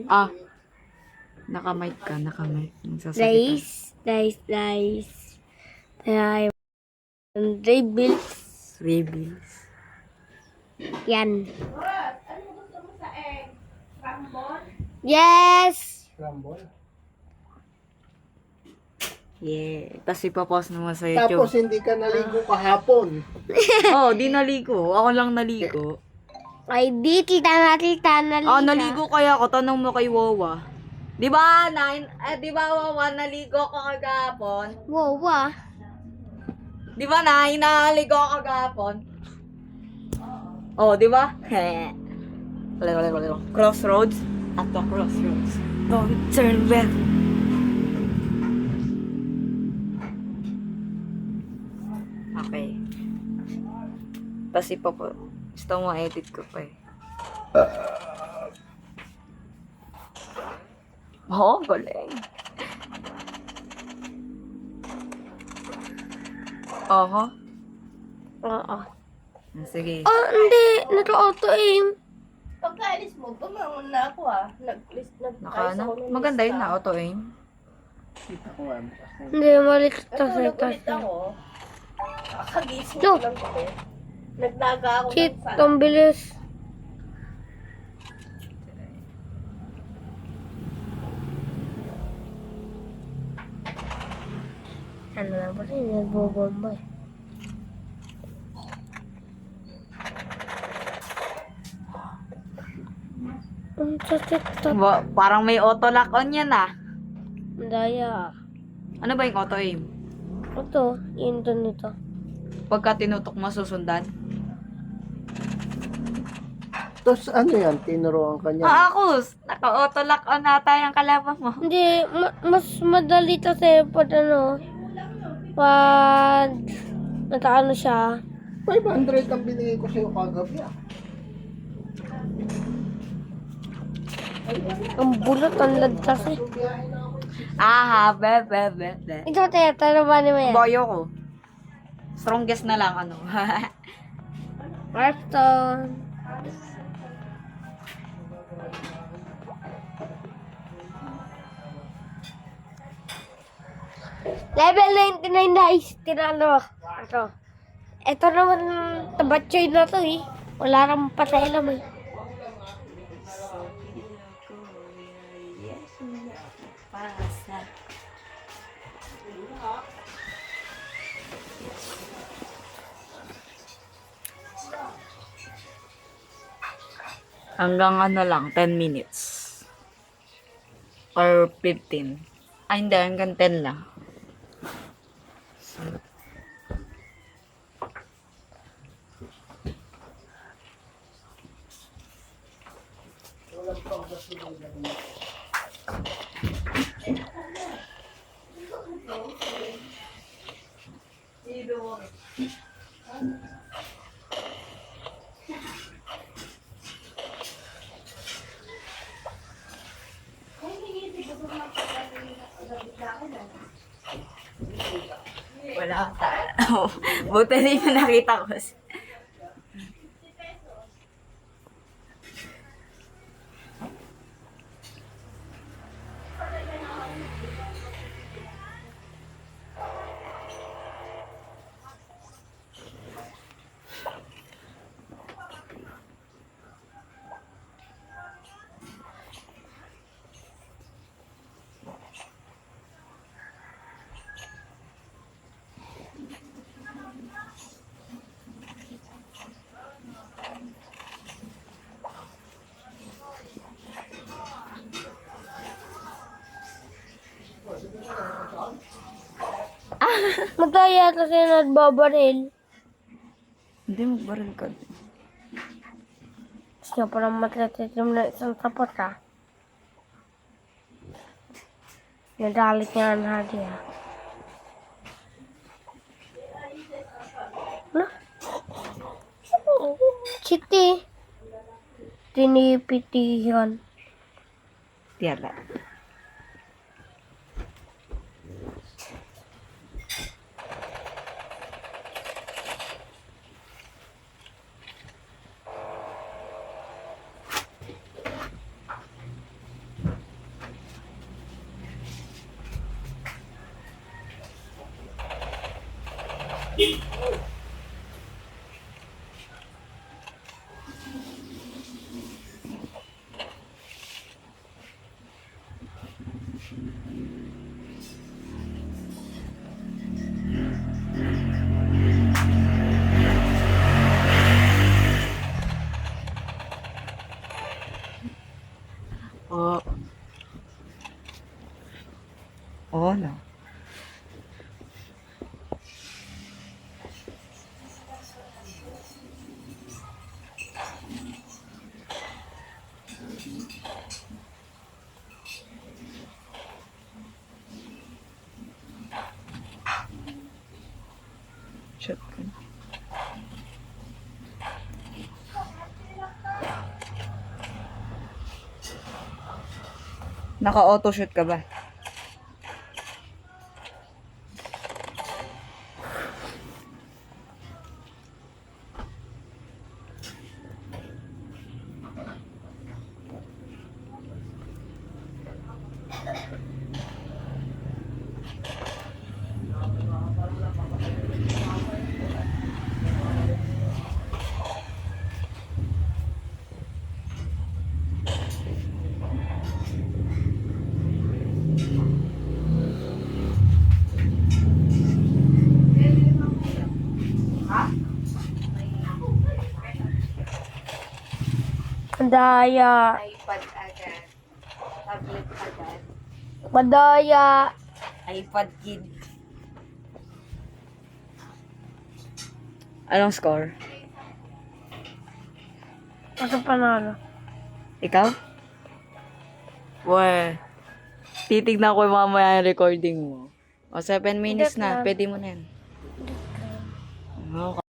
Ah, nakamike ka, nakamike. Guys, ay, rebuilds. Rebels. Yan. Yes! Yeah. Tapos ipapost naman sa YouTube. Tapos hindi ka naligo kahapon. Oh, di naligo. Ako lang naligo. Ay, di, kita naligo. Oh, naligo kaya ako. Tanong mo kay Wawa. Di ba, di ba, Wawa, naligo ko kagapon? Wow, ah. Di ba, naligo ko kagapon? Oh, di ba? Crossroads? At the crossroads. Don't turn left. Okay. Tapos gusto mo edit ko pa eh. Oo, galing. Oho. Oo. Sige. Oh, hindi. Naka-auto-aim. Pagkaalis mo, bumangon na ako ah. Naka ano? Maganda yun na auto aim. Kita ko ano. Hindi, mali kita sa Natulog ito. ulit ako. Kagising No. ko lang kasi. Nagnaga ako Shit, ng sana. ang bilis. Ano na ba rin? Nagbobomba eh. Ang sakit to. Parang may auto lock on yan ah. Daya. Ano ba yung auto aim? Ito, yun to nito. Pagka tinutok mo susundan? Tapos ano yan? Tinuruan ka niya. Ah, ako! Naka-auto lock on nata yung kalaban mo. Hindi, mas madali kasi pag ano, pag nakaano siya. 500 ang binigay ko sa'yo kagabi ah. Ang bulot, ang lagtas eh. Aha, be. Ito, tayo, ba mo yan? Boyo ko. Strongest na lang, ano. Hearthstone. Level 99 na is tinalo. Ito naman, tabatsoy na to eh. Wala nang pasailam eh. Hanggang ano lang, 10 minutes. Or 15. Ay, hindi. Hanggang 10 lang. Wala. Buti hindi mo nakita ko. Madaya kasi nagbabaril. Hindi, magbaril ka. Gusto niya parang matatitim na isang sapot ah. Nadalit niya ang hadi ah. Ano? Chiti. Tinipitihan. Tiyala. Oh. Oh, no. Shotgun. Naka-auto shoot ka ba? Madaya. iPad agad. Tablet agad. Madaya. iPad kid. Anong score? Ano panalo? Ikaw? Weh. Titignan ko mamaya yung recording mo. O, 7 minutes Hindi na. na. Pwede mo na yan. Okay.